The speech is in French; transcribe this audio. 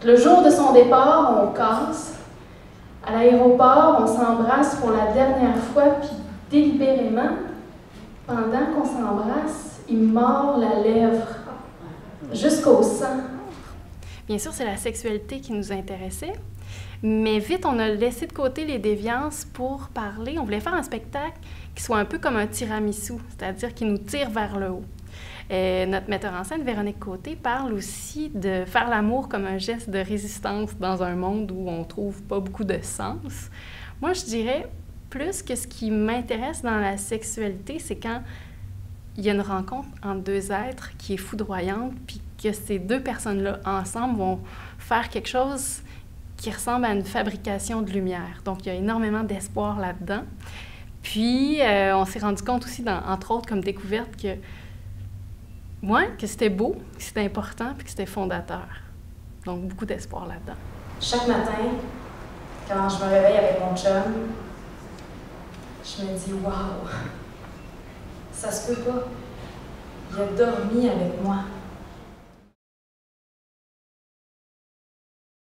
Le jour de son départ, on casse. À l'aéroport, on s'embrasse pour la dernière fois, puis délibérément, pendant qu'on s'embrasse, il mord la lèvre jusqu'au sang. Bien sûr, c'est la sexualité qui nous intéressait, mais vite, on a laissé de côté les déviances pour parler. On voulait faire un spectacle qui soit un peu comme un tiramisu, c'est-à-dire qui nous tire vers le haut. Notre metteur en scène, Véronique Côté, parle aussi de faire l'amour comme un geste de résistance dans un monde où on trouve pas beaucoup de sens. Moi, je dirais plus que ce qui m'intéresse dans la sexualité, c'est quand il y a une rencontre entre deux êtres qui est foudroyante, puis que ces deux personnes-là, ensemble, vont faire quelque chose qui ressemble à une fabrication de lumière. Donc, il y a énormément d'espoir là-dedans. Puis, on s'est rendu compte aussi, entre autres, comme découverte, que c'était beau, que c'était important, puis que c'était fondateur. Donc, beaucoup d'espoir là-dedans. Chaque matin, quand je me réveille avec mon chum, je me dis « Wow! Ça se peut pas! Il a dormi avec moi. »